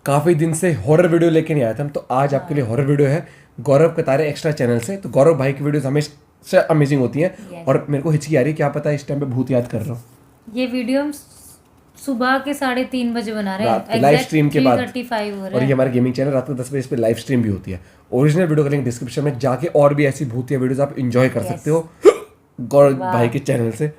काफ़ी दिन से हॉरर वीडियो लेके नहीं आया था, तो आज आपके लिए हॉरर वीडियो है गौरव कटारे एक्स्ट्रा चैनल से। तो गौरव भाई की वीडियोस हमेशा अमेजिंग होती हैं और मेरे को हिचकी आ रही है, क्या पता इस टाइम पे भूत याद कर रहा हूँ। ये वीडियो हम सुबह के 3:30 बजे बना रहे हैं, लाइव स्ट्रीम के बाद 3:35 हो रहा है। और ये हमारा गेमिंग चैनल रात को 10 बजे इस पे लाइव स्ट्रीम भी होती है। ओरिजिनल वीडियो का लिंक डिस्क्रिप्शन में जाके और भी ऐसी भूतिया वीडियोस आप एंजॉय कर सकते हो गौरव भाई के चैनल से।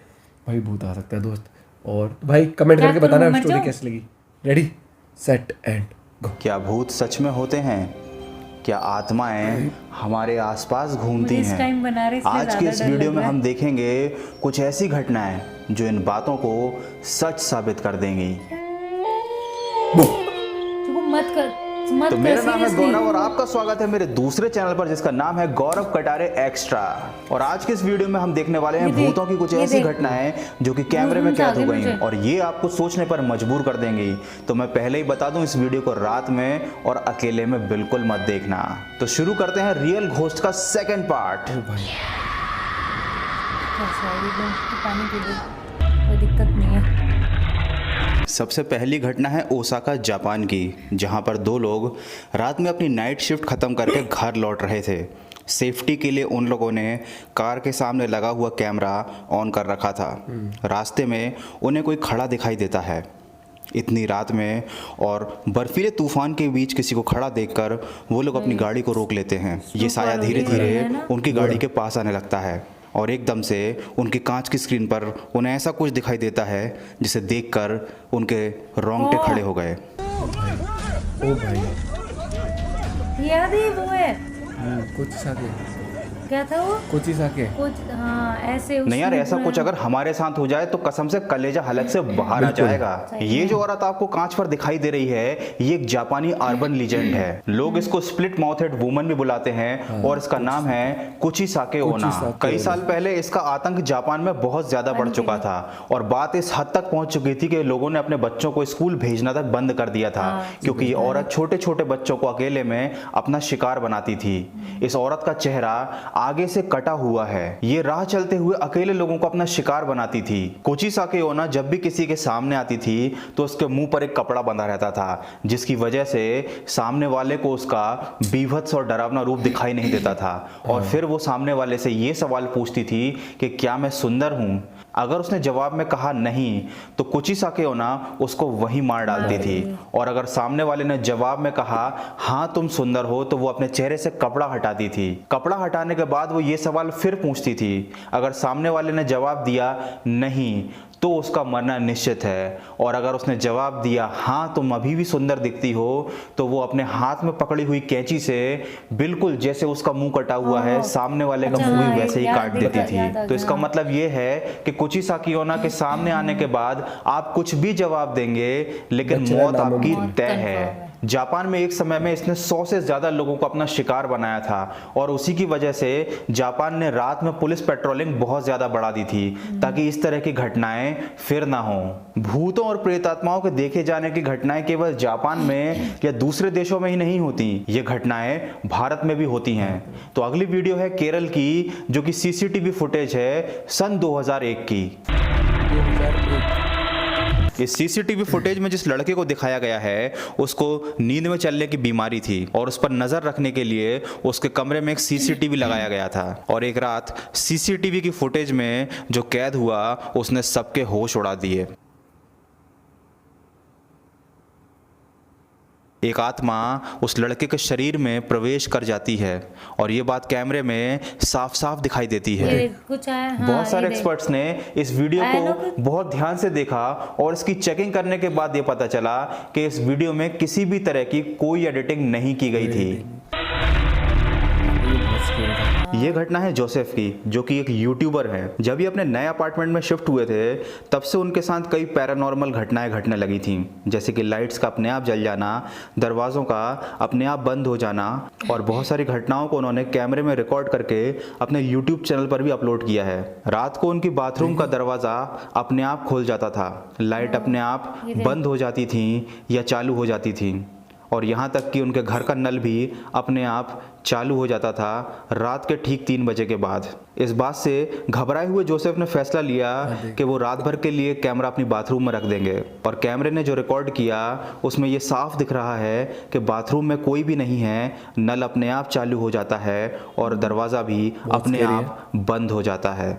भाई भूत आ सकता है दोस्त। और भाई कमेंट करके बताना स्टोरी कैसी लगी। Ready set and go. क्या भूत सच में होते हैं? क्या आत्माएं हमारे आसपास घूमती इस टाइम बना रहे हैं? इसलिए आज के इस वीडियो में हम देखेंगे कुछ ऐसी घटनाएं जो इन बातों को सच साबित कर देंगी। तो मेरा नाम है गौरव और आपका स्वागत है मेरे दूसरे चैनल पर जिसका नाम है गौरव कटारे एक्स्ट्रा। और आज के इस वीडियो में हम देखने वाले हैं भूतों की कुछ ऐसी घटनाएं जो कि कैमरे में कैद हो गई और ये आपको सोचने पर मजबूर कर देंगी। तो मैं पहले ही बता दूं, इस वीडियो को रात में और अकेले में बिल्कुल मत देखना। तो शुरू करते हैं रियल घोस्ट का सेकंड पार्ट। कोई दिक्कत नहीं है। सबसे पहली घटना है ओसाका जापान की, जहां पर दो लोग रात में अपनी नाइट शिफ्ट ख़त्म करके घर लौट रहे थे। सेफ्टी के लिए उन लोगों ने कार के सामने लगा हुआ कैमरा ऑन कर रखा था। रास्ते में उन्हें कोई खड़ा दिखाई देता है। इतनी रात में और बर्फीले तूफान के बीच किसी को खड़ा देखकर वो लोग अपनी गाड़ी को रोक लेते हैं। ये साया धीरे धीरे उनकी गाड़ी के पास आने लगता है और एकदम से उनकी कांच की स्क्रीन पर उन्हें ऐसा कुछ दिखाई देता है जिसे देखकर उनके रोंगटे खड़े हो गए। ओ भाई याद ही वो है कुछ साके क्या था वो कुछ ही साके कुछ हाँ ऐसे नहीं यार, ऐसा कुछ अगर हमारे साथ हो जाए तो कसम से कलेजा हलक से बाहर आ जाएगा। ये जो औरत आपको कांच पर दिखाई दे रही है ये एक जापानी अर्बन लीजेंड है। लोग इसको स्प्लिट माउथेड वुमन भी बुलाते हैं और इसका नाम है कुचिसाके ओना। कई साल पहले इसका आतंक जापान में बहुत ज्यादा बढ़ चुका था और बात इस हद तक पहुंच चुकी थी कि लोगों ने अपने बच्चों को स्कूल भेजना तक बंद कर दिया था, क्योंकि ये औरत छोटे छोटे बच्चों को अकेले में अपना शिकार बनाती थी। इस औरत का चेहरा आगे से कटा हुआ है। ये राह चलते हुए अकेले लोगों को अपना शिकार बनाती थी। कुचिसाके ओना जब भी किसी के सामने आती थी तो उसके मुंह पर एक कपड़ा बंधा रहता था, जिसकी वजह से सामने वाले को उसका बीभत्स और डरावना रूप दिखाई नहीं देता था। और फिर वो सामने वाले से ये सवाल पूछती थी कि क्या मैं सुंदर हूँ? अगर उसने जवाब में कहा नहीं तो कुचिसाके ओना उसको वहीं मार डालती थी। और अगर सामने वाले ने जवाब में कहा हाँ तुम सुंदर हो तो वो अपने चेहरे से कपड़ा हटाती थी। कपड़ा हटाने के बाद वो ये सवाल फिर पूछती थी। अगर सामने वाले ने जवाब दिया नहीं तो उसका मरना निश्चित है। और अगर उसने जवाब दिया हाँ तुम अभी भी सुंदर दिखती हो तो वो अपने हाथ में पकड़ी हुई कैंची से बिल्कुल जैसे उसका मुंह कटा हुआ है सामने वाले का मुंह भी वैसे ही काट देती थी। तो इसका मतलब ये है कि कुचिसाके ओना के सामने आने के बाद आप कुछ भी जवाब देंगे लेकिन मौत आपकी तय है। जापान में एक समय में इसने 100 से ज्यादा लोगों को अपना शिकार बनाया था और उसी की वजह से जापान ने रात में पुलिस पेट्रोलिंग बहुत ज्यादा बढ़ा दी थी ताकि इस तरह की घटनाएं फिर ना हो। भूतों और प्रेतात्माओं के देखे जाने की घटनाएं केवल जापान में या दूसरे देशों में ही नहीं होती, ये घटनाएं भारत में भी होती हैं। तो अगली वीडियो है केरल की, जो कि सीसीटीवी फुटेज है सन 2001 की। इस सीसीटीवी फुटेज में जिस लड़के को दिखाया गया है उसको नींद में चलने की बीमारी थी और उस पर नजर रखने के लिए उसके कमरे में एक सीसीटीवी लगाया गया था। और एक रात सीसीटीवी की फुटेज में जो कैद हुआ उसने सबके होश उड़ा दिए। एक आत्मा उस लड़के के शरीर में प्रवेश कर जाती है और ये बात कैमरे में साफ साफ दिखाई देती है। कुछ हाँ, बहुत सारे एक्सपर्ट्स ने इस वीडियो को बहुत ध्यान से देखा और इसकी चेकिंग करने के बाद ये पता चला कि इस वीडियो में किसी भी तरह की कोई एडिटिंग नहीं की गई थी। ये घटना है जोसेफ की, जो कि एक यूट्यूबर है। जब ये अपने नए अपार्टमेंट में शिफ्ट हुए थे तब से उनके साथ कई पैरानॉर्मल घटनाएं घटने लगी थी, जैसे कि लाइट्स का अपने आप जल जाना, दरवाजों का अपने आप बंद हो जाना। और बहुत सारी घटनाओं को उन्होंने कैमरे में रिकॉर्ड करके अपने यूट्यूब चैनल पर भी अपलोड किया है। रात को उनकी बाथरूम का दरवाजा अपने आप खुल जाता था, लाइट अपने आप बंद हो जाती थी या चालू हो जाती थी। और यहाँ तक कि उनके घर का नल भी अपने आप चालू हो जाता था रात के ठीक 3 बजे के बाद। इस बात से घबराए हुए जोसेफ ने फैसला लिया कि वो रात भर के लिए कैमरा अपनी बाथरूम में रख देंगे। और कैमरे ने जो रिकॉर्ड किया उसमें ये साफ दिख रहा है कि बाथरूम में कोई भी नहीं है, नल अपने आप चालू हो जाता है और दरवाज़ा भी अपने आप बंद हो जाता है।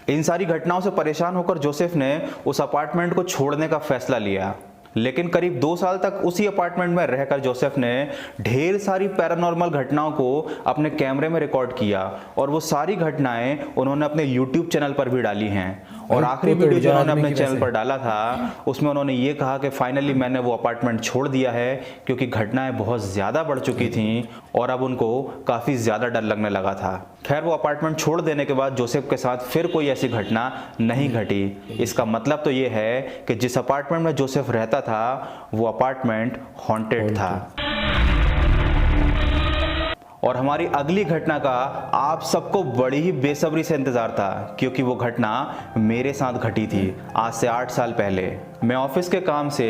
इन सारी घटनाओं से परेशान होकर जोसेफ ने उस अपार्टमेंट को छोड़ने का फैसला लिया, लेकिन करीब 2 साल तक उसी अपार्टमेंट में रहकर जोसेफ ने ढेर सारी पैरानॉर्मल घटनाओं को अपने कैमरे में रिकॉर्ड किया और वो सारी घटनाएं उन्होंने अपने यूट्यूब चैनल पर भी डाली हैं। और आखिरी वीडियो जो उन्होंने अपने चैनल पर डाला था उसमें उन्होंने ये कहा कि फाइनली मैंने वो अपार्टमेंट छोड़ दिया है क्योंकि घटनाएं बहुत ज़्यादा बढ़ चुकी थीं और अब उनको काफ़ी ज़्यादा डर लगने लगा था। खैर, वो अपार्टमेंट छोड़ देने के बाद जोसेफ के साथ फिर कोई ऐसी घटना नहीं घटी। इसका मतलब तो ये है कि जिस अपार्टमेंट में जोसेफ रहता था वो अपार्टमेंट हॉन्टेड था। और हमारी अगली घटना का आप सबको बड़ी ही बेसब्री से इंतजार था क्योंकि वो घटना मेरे साथ घटी थी आज से 8 साल पहले। मैं ऑफिस के काम से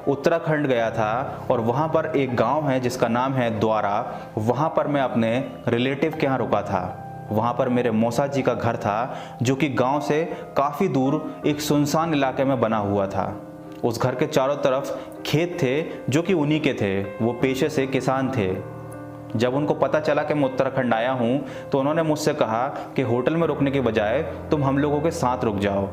उत्तराखंड गया था और वहाँ पर एक गांव है जिसका नाम है द्वारा। वहाँ पर मैं अपने रिलेटिव के यहाँ रुका था। वहाँ पर मेरे मौसा जी का घर था जो कि गांव से काफ़ी दूर एक सुनसान इलाके में बना हुआ था। उस घर के चारों तरफ खेत थे जो कि उन्हीं के थे। वो पेशे से किसान थे। जब उनको पता चला कि मैं उत्तराखंड आया हूँ तो उन्होंने मुझसे कहा कि होटल में रुकने के बजाय तुम हम लोगों के साथ रुक जाओ।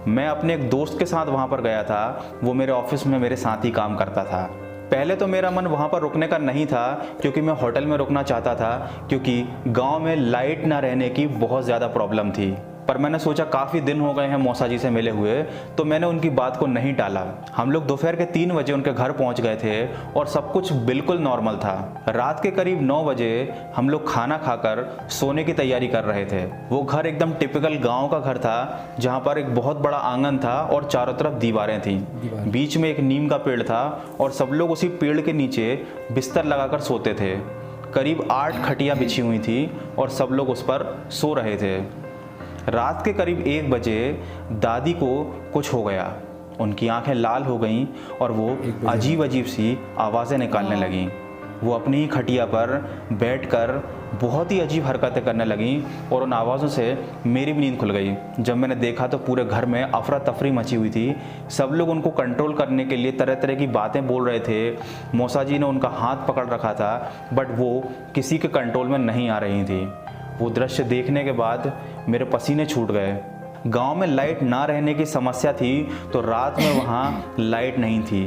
मैं अपने एक दोस्त के साथ वहाँ पर गया था। वो मेरे ऑफिस में मेरे साथ ही काम करता था। पहले तो मेरा मन वहाँ पर रुकने का नहीं था क्योंकि मैं होटल में रुकना चाहता था क्योंकि गांव में लाइट ना रहने की बहुत ज़्यादा प्रॉब्लम थी। पर मैंने सोचा काफ़ी दिन हो गए हैं मौसा जी से मिले हुए, तो मैंने उनकी बात को नहीं टाला। हम लोग दोपहर के 3 बजे उनके घर पहुंच गए थे और सब कुछ बिल्कुल नॉर्मल था। रात के करीब 9 बजे हम लोग खाना खाकर सोने की तैयारी कर रहे थे। वो घर एकदम टिपिकल गांव का घर था जहां पर एक बहुत बड़ा आंगन था और चारों तरफ दीवारें थीं। बीच में एक नीम का पेड़ था और सब लोग उसी पेड़ के नीचे बिस्तर लगाकर सोते थे। करीब 8 खटियाँ बिछी हुई थी और सब लोग उस पर सो रहे थे। रात के करीब 1 बजे दादी को कुछ हो गया। उनकी आंखें लाल हो गईं और वो अजीब अजीब सी आवाज़ें निकालने लगीं। वो अपनी ही खटिया पर बैठकर बहुत ही अजीब हरकतें करने लगीं और उन आवाज़ों से मेरी भी नींद खुल गई। जब मैंने देखा तो पूरे घर में अफरा तफरी मची हुई थी। सब लोग उनको कंट्रोल करने के लिए तरह तरह की बातें बोल रहे थे। मौसा जी ने उनका हाथ पकड़ रखा था बट वो किसी के कंट्रोल में नहीं आ रही थी। वो दृश्य देखने के बाद मेरे पसीने छूट गए। गांव में लाइट ना रहने की समस्या थी तो रात में वहाँ लाइट नहीं थी,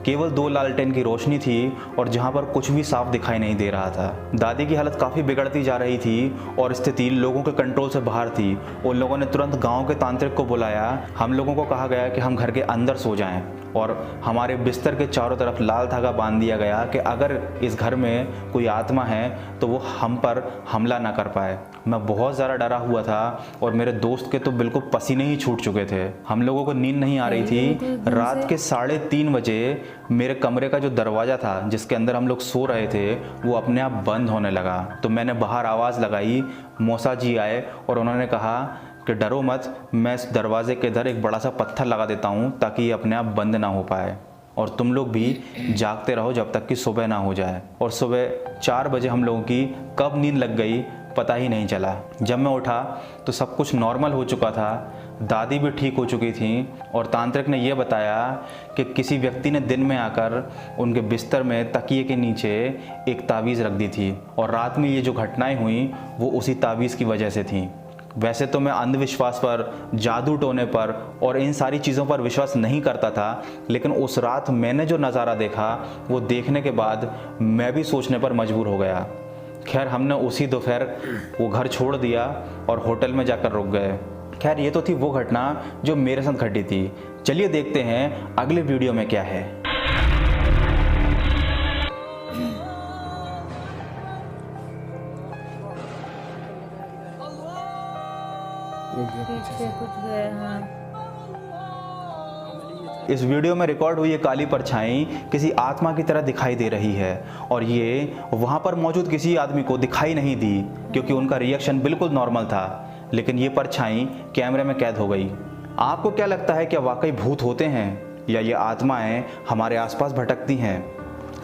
केवल 2 लालटेन की रोशनी थी और जहाँ पर कुछ भी साफ दिखाई नहीं दे रहा था। दादी की हालत काफ़ी बिगड़ती जा रही थी और स्थिति लोगों के कंट्रोल से बाहर थी। उन लोगों ने तुरंत गांव के तांत्रिक को बुलाया। हम लोगों को कहा गया कि हम घर के अंदर सो जाएं और हमारे बिस्तर के चारों तरफ लाल धागा बांध दिया गया कि अगर इस घर में कोई आत्मा है तो वो हम पर हमला ना कर पाए। मैं बहुत ज़्यादा डरा हुआ था और मेरे दोस्त के तो बिल्कुल पसीने ही छूट चुके थे। हम लोगों को नींद नहीं आ रही थी। रात के 3:30 बजे मेरे कमरे का जो दरवाज़ा था जिसके अंदर हम लोग सो रहे थे वो अपने आप बंद होने लगा। तो मैंने बाहर आवाज़ लगाई। मौसा जी आए और उन्होंने कहा कि डरो मत, मैं इस दरवाजे के इधर एक बड़ा सा पत्थर लगा देता हूँ ताकि ये अपने आप बंद ना हो पाए और तुम लोग भी जागते रहो जब तक कि सुबह ना हो जाए। और सुबह 4 बजे हम लोगों की कब नींद लग गई पता ही नहीं चला। जब मैं उठा तो सब कुछ नॉर्मल हो चुका था। दादी भी ठीक हो चुकी थी और तांत्रिक ने यह बताया कि किसी व्यक्ति ने दिन में आकर उनके बिस्तर में तकिए के नीचे एक तावीज़ रख दी थी और रात में ये जो घटनाएं हुई वो उसी तावीज़ की वजह से थी। वैसे तो मैं अंधविश्वास पर, जादू टोने पर और इन सारी चीज़ों पर विश्वास नहीं करता था, लेकिन उस रात मैंने जो नज़ारा देखा वो देखने के बाद मैं भी सोचने पर मजबूर हो गया। खैर, हमने उसी दोपहर वो घर छोड़ दिया और होटल में जाकर रुक गए। खैर, ये तो थी वो घटना जो मेरे साथ घटी थी। चलिए देखते हैं अगले वीडियो में क्या है। पीछे कुछ गए। हाँ, इस वीडियो में रिकॉर्ड हुई ये काली परछाई किसी आत्मा की तरह दिखाई दे रही है और ये वहाँ पर मौजूद किसी आदमी को दिखाई नहीं दी क्योंकि उनका रिएक्शन बिल्कुल नॉर्मल था, लेकिन ये परछाई कैमरे में कैद हो गई। आपको क्या लगता है, क्या वाकई भूत होते हैं या ये आत्माएं हमारे आसपास भटकती हैं?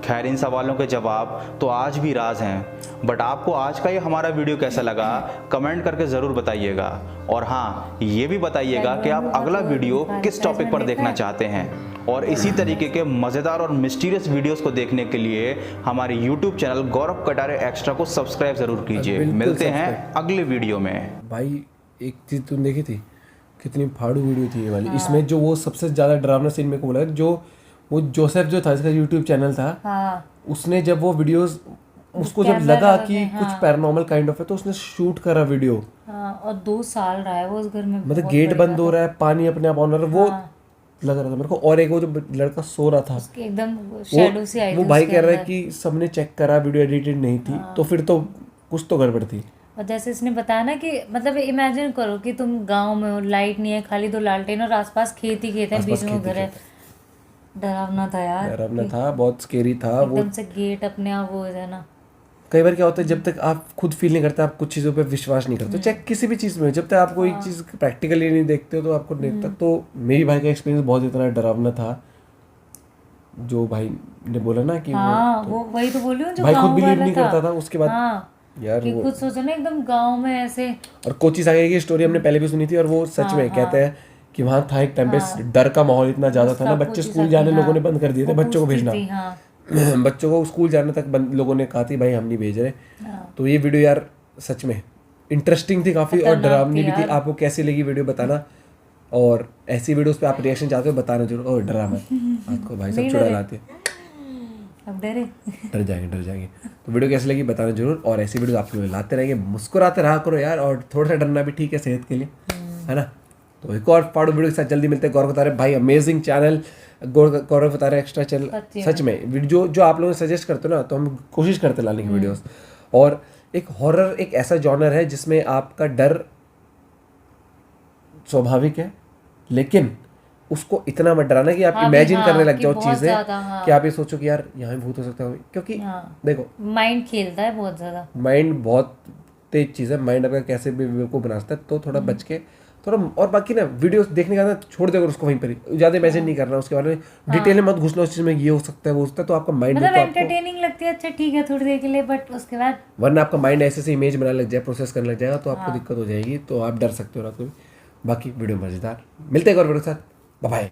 खैर इन सवालों के जवाब तो आज भी राज हैं। बट आपको आज का ये हमारा वीडियो कैसा लगा कमेंट करके ज़रूर बताइएगा। और हाँ, ये भी बताइएगा कि आप अगला वीडियो किस टॉपिक पर देखना चाहते हैं। और इसी तरीके के मज़ेदार और मिस्टीरियस वीडियोस को देखने के लिए हमारे YouTube चैनल गौरव कटारे एक्स्ट्रा को सब्सक्राइब ज़रूर कीजिए। मिलते हैं अगले वीडियो में। भाई एक चीज़ तुम देखी थी, कितनी फाड़ू वीडियो थी ये वाली। इसमें जो वो सबसे ज़्यादा डरावना सीन मेरे को बोला, जो वो जोसेफ जो था, इसका यूट्यूब चैनल था, उसने जब वो वीडियोस उसको जब लगा कि कुछ पैरानॉर्मल काइंड ऑफ है तो उसने शूट करा वीडियो। और 2 साल रहा है वो उस घर में, मतलब गेट बंद हो रहा है, पानी अपने आप ऑन हो रहा है, वो लग रहा था मेरे को। और एक वो जो लड़का सो रहा था, एकदम शैडो सी आई थी, वो भाई कह रहा है कि सबने चेक करा, वीडियो एडिटेड नहीं थी, तो फिर तो कुछ तो गड़बड़ थी। और जैसे इसने बताया ना कि मतलब इमेजिन करो कि तुम गांव में हो, लाइट नहीं है, खाली 2 लालटेन और आसपास खेत ही खेत है, बीच में घर है। डरावना था यार, डरावना था, बहुत स्केरी था वो। एकदम से गेट अपने आप वो है ना। कई बार क्या होता है, जब तक आप खुद फील नहीं करते, आप कुछ चीज़ों पे विश्वास नहीं करते, चाहे किसी भी चीज़ में, जब तक आप कोई चीज़ प्रैक्टिकली नहीं देखते हो तो आपको नहीं लगता। तो मेरी भाई का एक्सपीरियंस बहुत इतना डरावना था, जो भाई ने बोला ना कि वो वही तो बोल रही हूँ, जो भाई खुद गाँव बिलीव वाला नहीं था। करता था। उसके बाद यार कि खुद सोचो ना, एकदम गांव में ऐसे। और कोची सागे की स्टोरी हमने पहले भी सुनी थी, और वो सच में कहते हैं कि वहाँ था एक टाइम पे डर का माहौल इतना ज़्यादा था ना, बच्चे स्कूल जाने लोगों ने बंद कर दिए थे, बच्चों को भेजना। बच्चों को स्कूल जाने तक लोगों ने कहा थी भाई हम नहीं भेज रहे। तो ये वीडियो यार सच में इंटरेस्टिंग थी काफ़ी, और डरावनी भी थी। आपको कैसी लगी वीडियो बताना, और ऐसी वीडियोस पे आप रिएक्शन चाहते हो बताना जरूर। और डरावना आपको भाई सब चुड़ा लाते, अब डर जाएंगे। तो वीडियो कैसी लगी बताना जरूर, और ऐसी वीडियो आप लोग लाते रहेंगे, मुस्कुराते रहा करो यार, और थोड़ा सा डरना भी ठीक है सेहत के लिए, है ना। तो एक और फाड़ू वीडियो के साथ जल्दी मिलते हैं। गौरव कतारे भाई, अमेजिंग चैनल गौरव कतारे एक्स्ट्रा चैनल। सच में वीडियो जो आप लोग सजेस्ट करते हो ना, तो हम कोशिश करते लाने की वीडियोस। और एक हॉरर एक ऐसा जॉनर है जिसमें आपका डर स्वाभाविक है, लेकिन उसको इतना मत डराना कि आप इमेजिन करने लग जाओ चीजें, कि आप ये सोचो कि यार यहाँ भूत हो सकता है। क्योंकि देखो माइंड खेलता है बहुत ज्यादा, माइंड बहुत तेज चीज़ है। माइंड आपका कैसे भी बेवकूफ़ बना सकता है, तो थोड़ा बच के थोड़ा। और बाकी ना वीडियोस देखने का ना छोड़ देगा उसको वहीं पर ही, ज़्यादा इमेजिन नहीं करना उसके बारे में, डिटेल में मत घुसना उस चीज़ में, ये हो सकता है वो हो सकता है, तो आपका माइंड मतलब एंटरटेनिंग लगती है, अच्छा ठीक है थोड़ी देर के लिए, बट उसके बाद वरना आपका माइंड ऐसे से इमेज बनाने लग जाए, प्रोसेस करने लग जाएगा, तो आपको दिक्कत हो जाएगी। तो आप डर सकते हो रात को भी। बाकी वीडियो मजेदार, मिलते हैं एक और वीडियो के साथ, बाय बाय।